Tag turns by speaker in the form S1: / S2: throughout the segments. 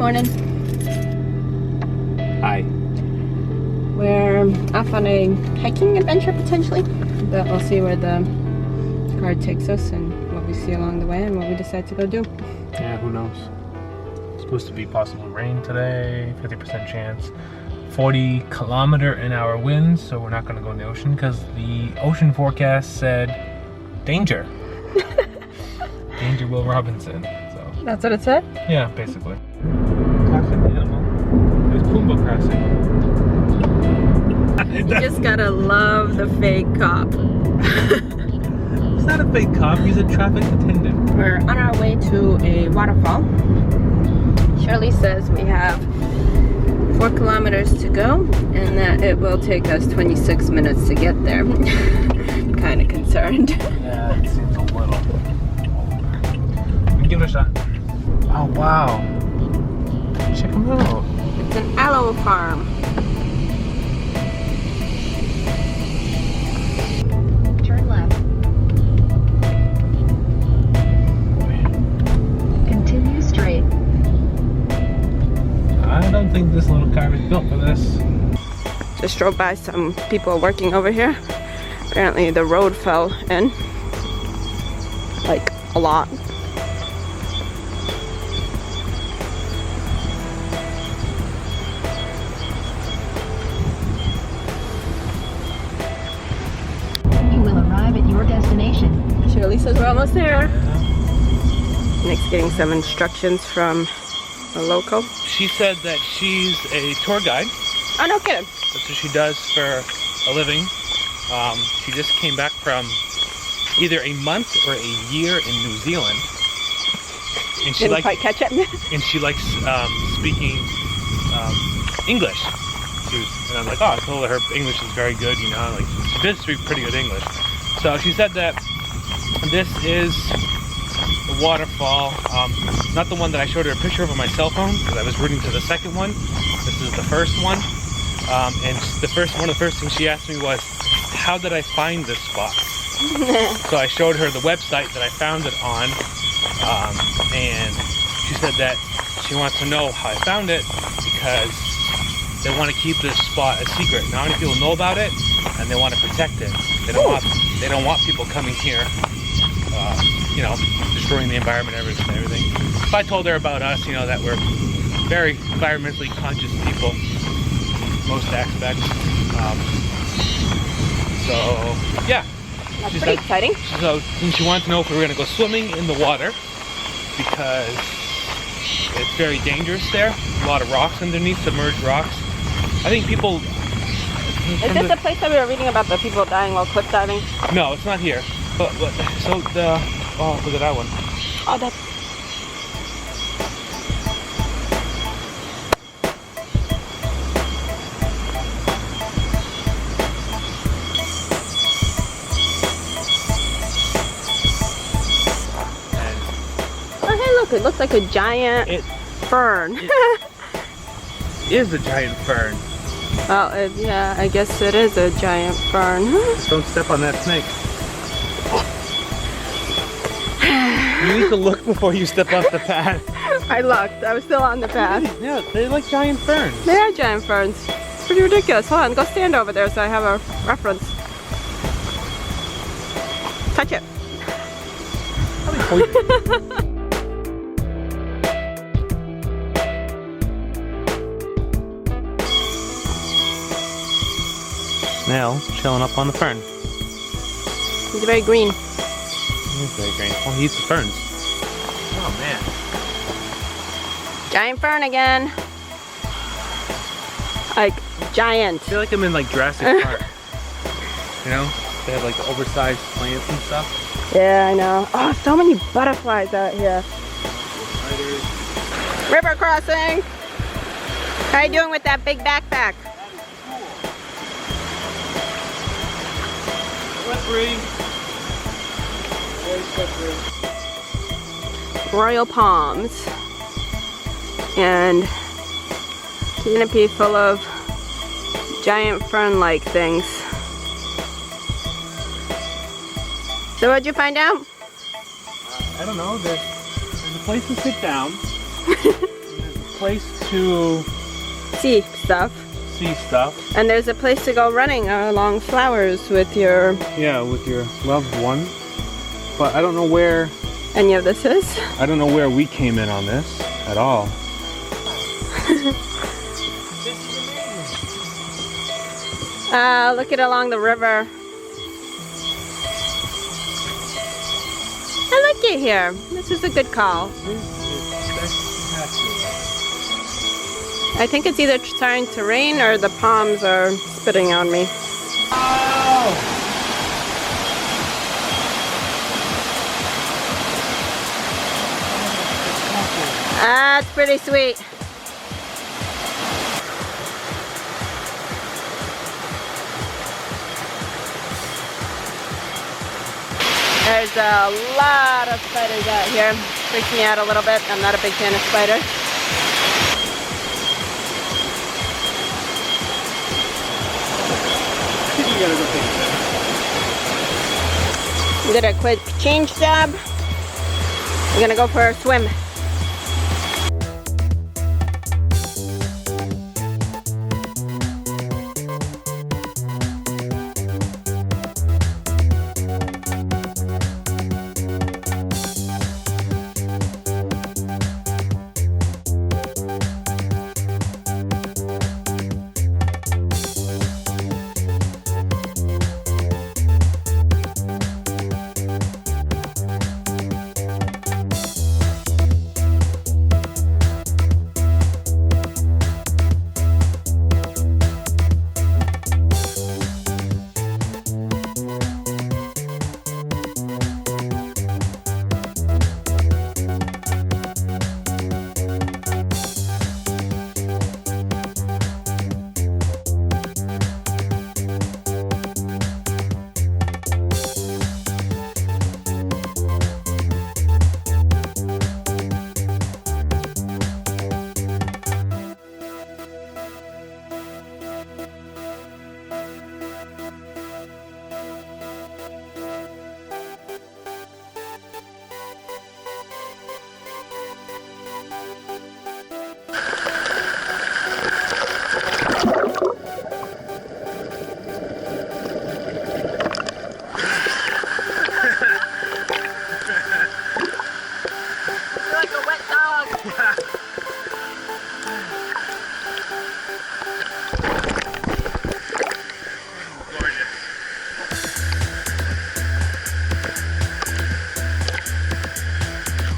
S1: morning.
S2: Hi.
S1: We're off on a hiking adventure potentially, but we'll see where the car takes us and what we see along the way and what we decide to go do.
S2: Yeah, who knows? It's supposed to be possible rain today, 50% chance. 40-kilometer-an-hour winds, so we're not going to go in the ocean because the ocean forecast said danger. Danger Will Robinson. So
S1: That's what it said?
S2: yeah, basically. Classic animal. There's Pumbaa crossing.
S1: You just gotta love the fake cop.
S2: It's not a fake cop, he's a traffic attendant.
S1: We're on our way to a waterfall. Shirley says we have 4 kilometers to go and that it will take us 26 minutes to get there. I'm kind of concerned.
S2: Yeah, it seems a little. Give it a shot. Oh wow. Check them out.
S1: It's an aloe farm.
S3: Turn left. Continue straight.
S2: I don't think this little car is built for this.
S1: Just drove by some people working over here. Apparently the road fell in. Like a lot.
S3: You will arrive at your destination.
S1: Shirley says we're almost there. Nick's getting some instructions from a local.
S2: She said that she's a tour guide.
S1: Oh, no kidding.
S2: That's what she does for a living. She just came back from either a month or a year in New Zealand. And she
S1: Didn't quite catch it.
S2: and she likes speaking English. And I'm like, oh, I told her English is very good, you know, like she did speak pretty good English. So she said that this is the waterfall, not the one that I showed her a picture of on my cell phone, because I was rooting to the second one. This is the first one. And one of the first things she asked me was, how did I find this spot? So I showed her the website that I found it on, and she said that she wants to know how I found it because they want to keep this spot a secret. Not many people know about it, and they want to protect it. They don't want people coming here, you know, destroying the environment and everything. So I told her about us, you know, that we're very environmentally conscious people, most aspects. So yeah.
S1: That's pretty exciting.
S2: So she wanted to know if we were going to go swimming in the water because it's very dangerous there. A lot of rocks underneath, submerged rocks. I think people...
S1: Is this the place that we were reading about the people dying while cliff diving?
S2: No, it's not here. But so the... Oh, look at that one.
S1: Oh, that's... It looks like a giant fern.
S2: It is a giant fern.
S1: Well, yeah, I guess it is a giant fern.
S2: Don't step on that snake. You need to look before you step off the path.
S1: I looked. I was still on the path.
S2: Yeah, they're like giant ferns.
S1: They are giant ferns. It's pretty ridiculous. Hold on, go stand over there so I have a reference. Touch it.
S2: Snail chilling up on the fern.
S1: He's very green.
S2: He's very green. Oh, he eats the ferns. Oh man.
S1: Giant fern again. Like giant.
S2: I feel like I'm in like Jurassic Park. You know? They have like the oversized plants and stuff.
S1: Yeah, I know. Oh, so many butterflies out here. River crossing. How are you doing with that big backpack?
S2: Slippery. Very slippery.
S1: Royal palms. And canopy full of giant fern-like things. So what'd you find out?
S2: I don't know. There's a place to sit down. There's a place to
S1: See stuff.
S2: see stuff.
S1: And there's a place to go running along flowers with your...
S2: Yeah, with your loved one. But I don't know where...
S1: Any of this is?
S2: I don't know where we came in on this at all.
S1: Look at along the river. I like it here. This is a good call. I think it's either starting to rain or the palms are spitting on me.
S2: Oh!
S1: That's pretty sweet. There's a lot of spiders out here. Freaks me out a little bit. I'm not a big fan of spiders.
S2: You gotta go take
S1: Did a quick change job. We're gonna go for a swim.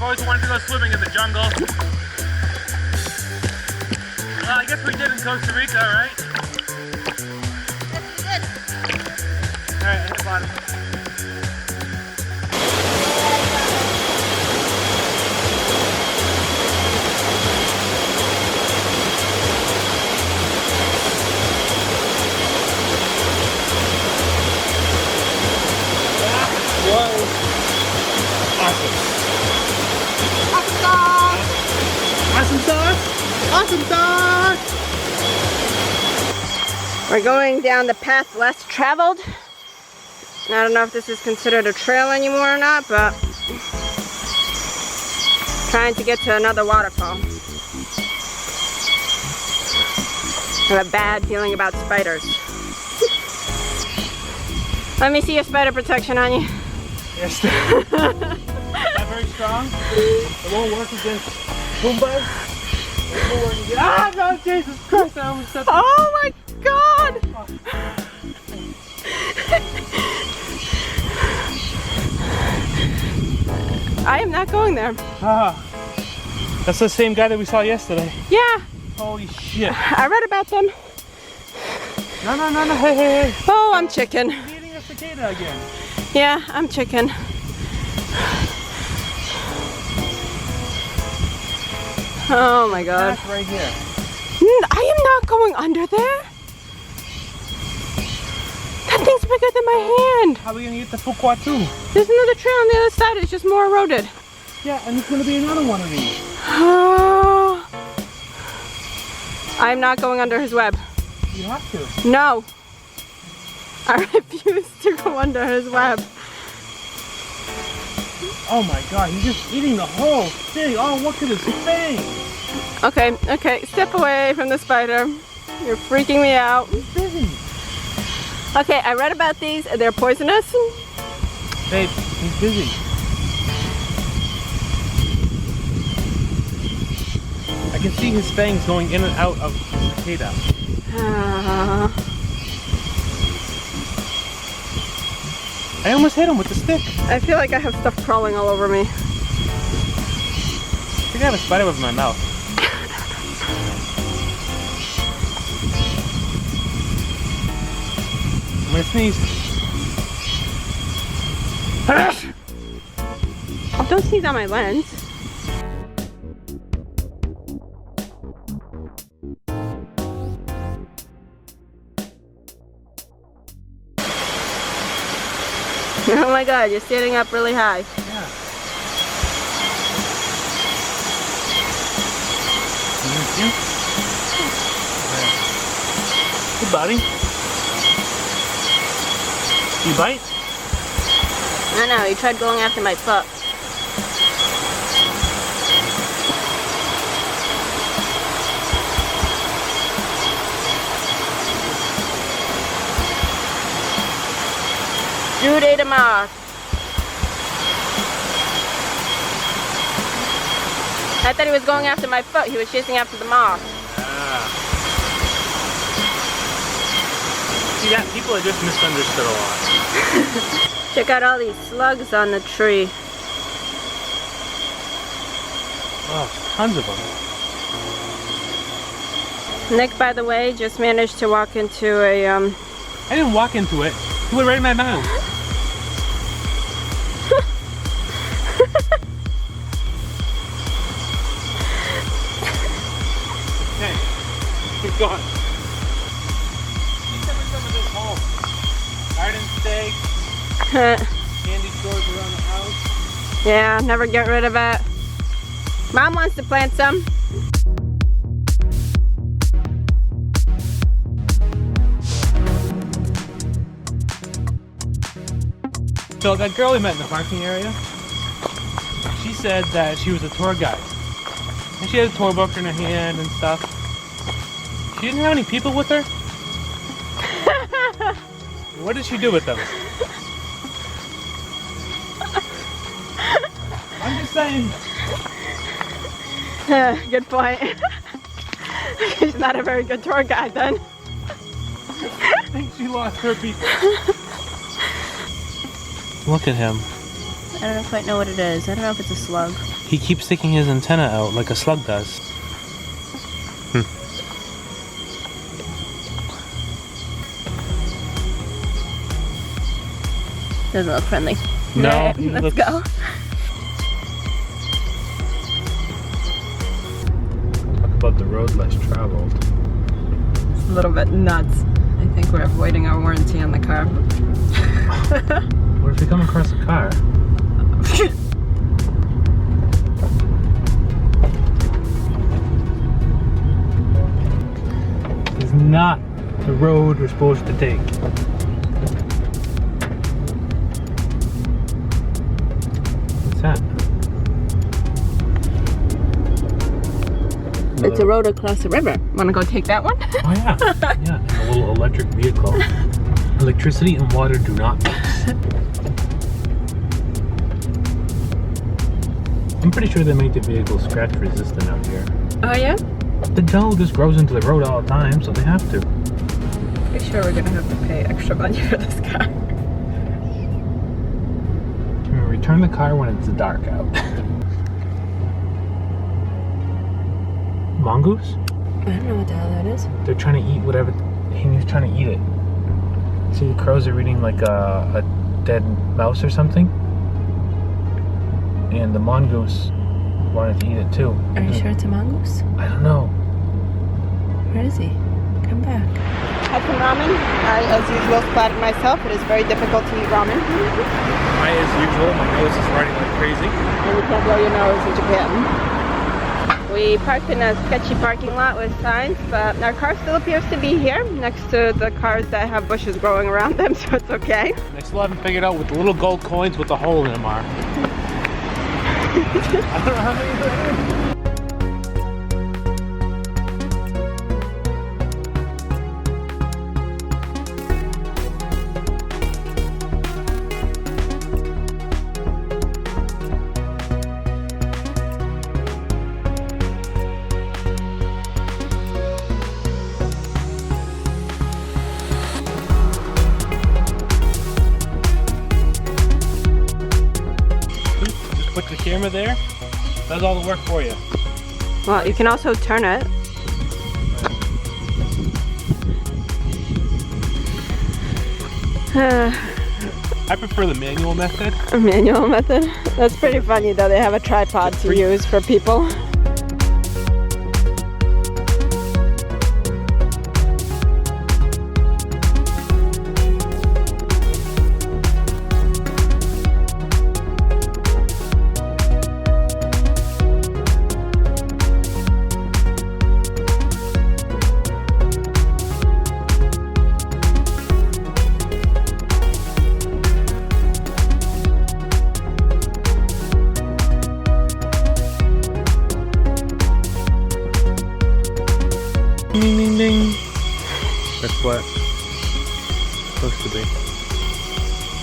S2: always wanted to go swimming in the jungle. Well, I guess we did in Costa Rica, right?
S1: Yes, we did.
S2: Alright, at the bottom. Awesome sauce! Awesome sauce!
S1: We're going down the path less traveled. I don't know if this is considered a trail anymore or not, but trying to get to another waterfall. I have a bad feeling about spiders. Let me see your spider protection on you.
S2: Yes. Not very strong. It won't work against Pumbas. It won't work against... Ah, no, Jesus Christ! I almost stepped.
S1: Oh my God! I am not going there.
S2: Ah, that's the same guy that we saw yesterday.
S1: Yeah.
S2: Holy shit!
S1: I read about them.
S2: No, no, no, no! Hey, hey, hey!
S1: Oh, I'm chicken.
S2: He's eating a cicada again.
S1: Yeah, I'm chicken. Oh my God.
S2: That's right here.
S1: I am not going under there. That thing's bigger than my hand.
S2: How are we gonna get the Fuqua too?
S1: There's another trail on the other side. It's just more eroded.
S2: Yeah, and there's gonna be another one of these.
S1: I'm not going under his web.
S2: You have to.
S1: No. I refuse to go under his web.
S2: Oh my God, he's just eating the whole thing. Oh, look at his face.
S1: Okay, okay, step away from the spider. You're freaking me out.
S2: He's busy.
S1: Okay, I read about these. They're poisonous.
S2: Babe, he's busy. I can see his fangs going in and out of the cicada. I almost hit him with the stick.
S1: I feel like I have stuff crawling all over me.
S2: I think I have a spider web in my mouth. I'm gonna sneeze.
S1: Oh, don't sneeze on my lens. Oh my god, you're standing up really high.
S2: Yeah. Hey, buddy. You bite?
S1: I know, he tried going after my foot. Dude ate a moth. I thought he was going after my foot. He was chasing after the moth.
S2: Ah. See that? People are just misunderstood a lot.
S1: Check out all these slugs on the tree.
S2: Oh, tons of them.
S1: Nick, by the way, just managed to walk into a
S2: I didn't walk into it. He went right in my mouth. Okay, keep going. Keep some of this home. Garden steak, candy stores around the house.
S1: Yeah, never get rid of it. Mom wants to plant some.
S2: So that girl we met in the parking area, she said that she was a tour guide. And she had a tour book in her hand and stuff. She didn't have any people with her? What did she do with them? I'm just saying.
S1: Good point. She's not a very good tour guide then.
S2: I think she lost her people. Look at him.
S1: I don't quite know what it is. I don't know if it's a slug.
S2: He keeps sticking his antenna out like a slug does.
S1: Doesn't look friendly.
S2: No,
S1: Alright,
S2: he
S1: let's
S2: looks-
S1: go.
S2: Talk about the road less traveled.
S1: It's a little bit nuts. I think we're avoiding our warranty on the car.
S2: What if we come across a car? This is not the road we're supposed to take. What's that?
S1: It's a road across the river. Want to go take that one?
S2: Oh yeah, yeah, and a little electric vehicle. Electricity and water do not mix. I'm pretty sure they make the vehicle scratch resistant out here.
S1: Oh yeah?
S2: The dough just grows into the road all the time, so they have to.
S1: Pretty sure we're gonna have to pay extra money for this car.
S2: Return the car when it's dark out. Mongoose?
S1: I don't know what the hell that is.
S2: They're trying to eat whatever. He's trying to eat it. See, the crows are eating like a dead mouse or something. And the mongoose wanted to eat it too.
S1: Are you sure it's a mongoose?
S2: I don't know.
S1: Where is he? Come back. Had some ramen. I, as usual, splattered myself. It is very difficult to eat ramen.
S2: As usual, my nose is running like crazy.
S1: And you can't blow your nose in Japan. We parked in a sketchy parking lot with signs, but our car still appears to be here next to the cars that have bushes growing around them, so it's okay.
S2: And I still haven't figured out what the little gold coins with the hole in them are. I don't know how many there are. put the camera there, does all the work for you.
S1: Well, you can also turn it.
S2: I prefer the manual method.
S1: A manual method? That's pretty funny though, they have a tripod to use for people.
S2: Ding ding ding. That's what it's supposed to be.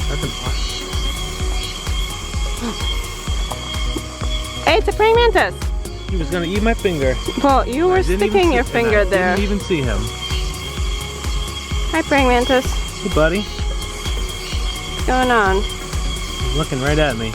S2: That's an awesome.
S1: Hey, it's a praying mantis!
S2: He was gonna eat my finger.
S1: Well, you were sticking your finger there.
S2: Didn't even see him.
S1: Hi, praying mantis.
S2: Hey, buddy.
S1: What's going on?
S2: He's looking right at me.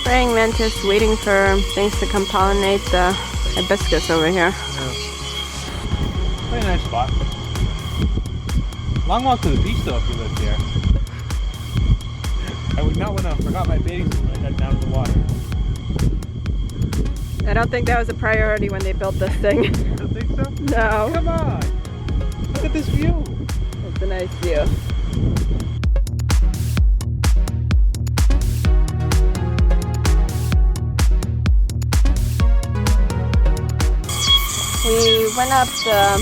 S1: Praying mantis waiting for things to come pollinate the hibiscus over here.
S2: Yeah. Very nice spot. Long walk to the beach though if you lived here. I would not want to forgot my bathing suit when I got down to the water.
S1: I don't think that was a priority when they built this thing.
S2: You don't think so?
S1: No.
S2: Come on! Look at this view!
S1: It's a nice view. We went up the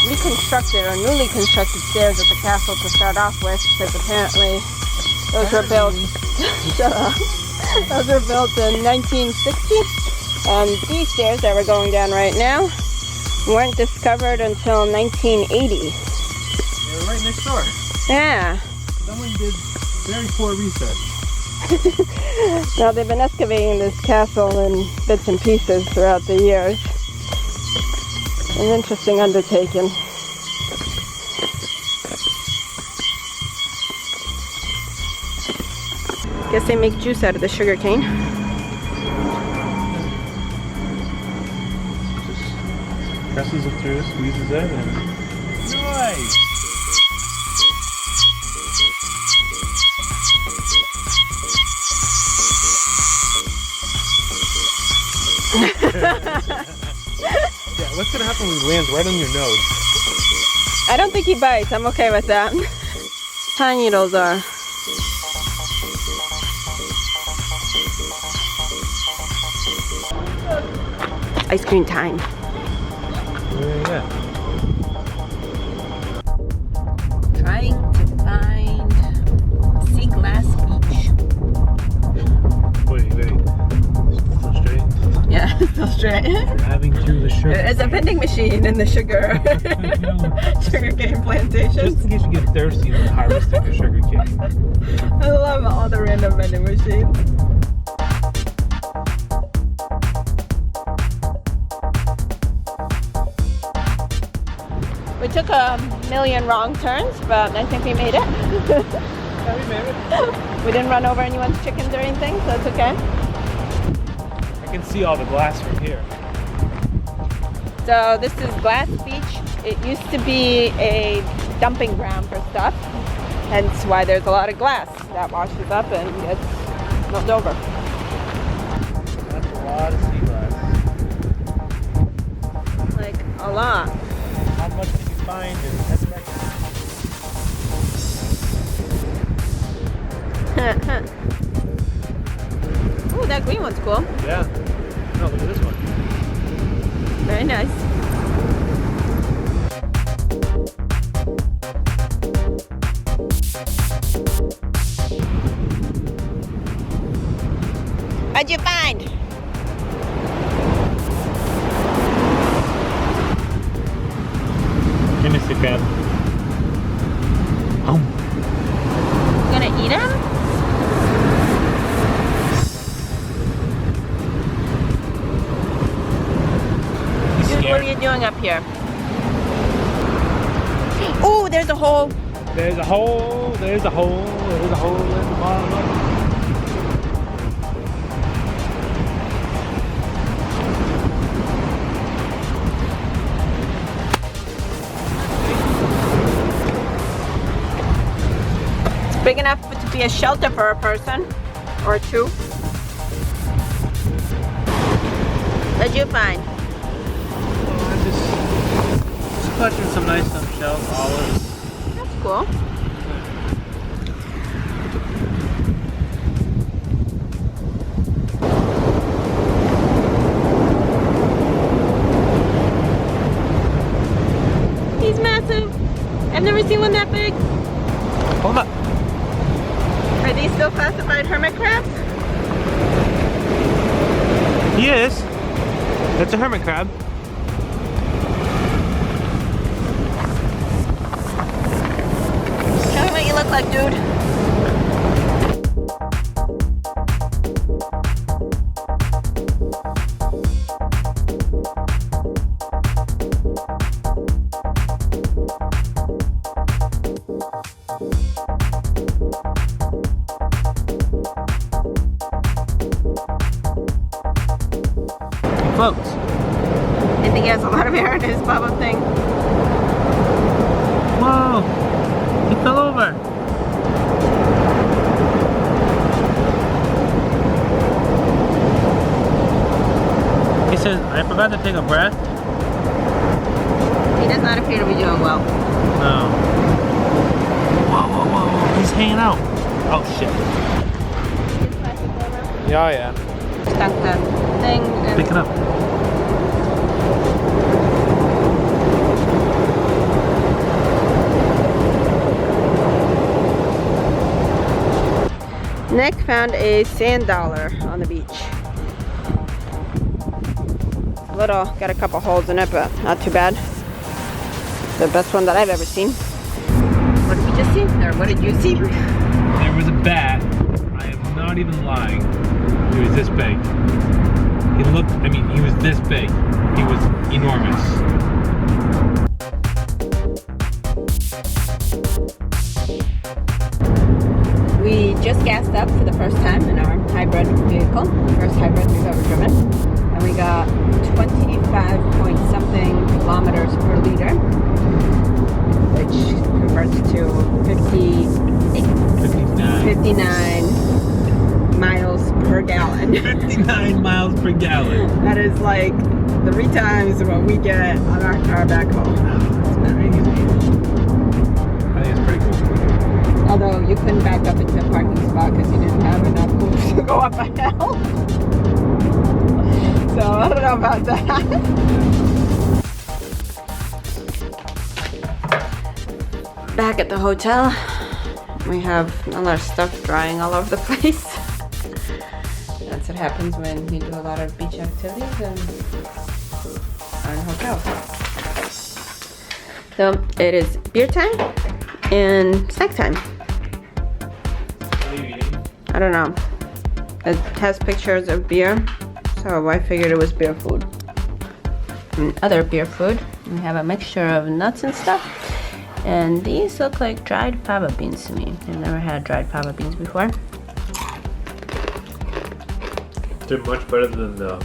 S1: reconstructed or newly constructed stairs at the castle to start off with because apparently those were built shut up. Those were built in 1960 and these stairs that we're going down right now weren't discovered until 1980.
S2: They were right next door.
S1: Yeah.
S2: Someone did very poor research.
S1: Now they've been excavating this castle in bits and pieces throughout the years. An interesting undertaking. Guess they make juice out of the sugar cane.
S2: Just presses it through, squeezes it, and nice! Yeah, what's gonna happen when he lands right on your nose?
S1: I don't think he bites. I'm okay with that. Pine needles are. Ice cream time.
S2: Yeah.
S1: Trying to find sea glass beach.
S2: Wait. Still straight?
S1: Yeah, still straight.
S2: Driving through the sugar.
S1: There's a vending machine in the sugar cane plantations.
S2: Just in case you get thirsty when harvesting the sugar cane.
S1: I love all the random vending machines. We took a million wrong turns, but I think we made it.
S2: Yeah, we made it.
S1: We didn't run over anyone's chickens or anything, so that's okay.
S2: I can see all the glass from here.
S1: So this is Glass Beach. It used to be a dumping ground for stuff, hence why there's a lot of glass that washes up and gets knocked over.
S2: That's a lot of sea glass.
S1: Like a lot.
S2: How much did you find in that
S1: Ooh, that green one's cool.
S2: Yeah. No, look at this one.
S1: Very nice. What'd you find?
S2: Give me a second.
S1: You gonna eat him? Dude, what are you doing up here? Oh, there's a hole.
S2: There's a hole, there's a hole, there's a hole in the bottom of it.
S1: It's big enough to be a shelter for a person or two. What'd you find?
S2: Oh, I'm just collecting some nice shells, olives.
S1: That's cool. He's massive. I've never seen one that big.
S2: Hold up.
S1: Are these still classified hermit crabs?
S2: He is. That's a hermit crab.
S1: Show me what you look like, dude.
S2: Floats.
S1: I think he has a lot of air in his bubble thing.
S2: Whoa! He fell over. He says, I forgot to take a breath.
S1: He does not appear to be doing well.
S2: No. Whoa, whoa, whoa, whoa. He's hanging out. Oh, shit. Yeah, yeah.
S1: Stuck that thing. And
S2: Pick it up.
S1: Nick found a sand dollar on the beach. Little, got a couple holes in it, but not too bad. The best one that I've ever seen. What did we just see? Or what did you see?
S2: There was a bat. I am not even lying. He was this big. He looked, I mean, he was this big. He was enormous.
S1: We just gassed up for the first time in our hybrid vehicle. First hybrid we've ever driven. And we got 25 point something kilometers per liter, which converts to 59 miles per gallon.
S2: 59 miles per gallon.
S1: That is like 3 times what we get on our car back home.
S2: It's crazy. I think it's pretty cool.
S1: Although you couldn't back up into a parking spot because you didn't have enough room to go up a hill. So I don't know about that. Back at the hotel, we have a lot of stuff drying all over the place. That's what happens when you do a lot of beach activities and are in hotels. So it is beer time and snack time.
S2: What are you eating?
S1: I don't know. It has pictures of beer, so I figured it was beer food. And other beer food, we have a mixture of nuts and stuff. And these look like dried fava beans to me. I've never had dried fava beans before.
S2: They're much better than the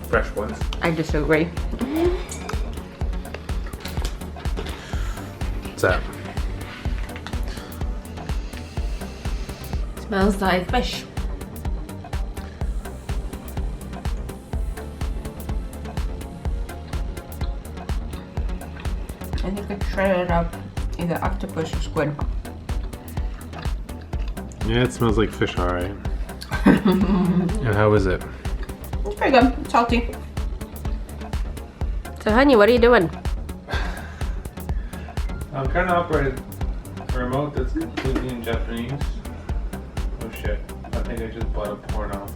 S2: fresh ones.
S1: I disagree.
S2: What's that?
S1: Smells like fish. I think it's shredded up either octopus or squid.
S2: Yeah, it smells like fish, alright. And how is it?
S1: It's pretty good. It's salty. So, honey, what are you doing?
S2: I'm trying to operate a remote that's completely in Japanese. Oh shit, I think I just bought a porno.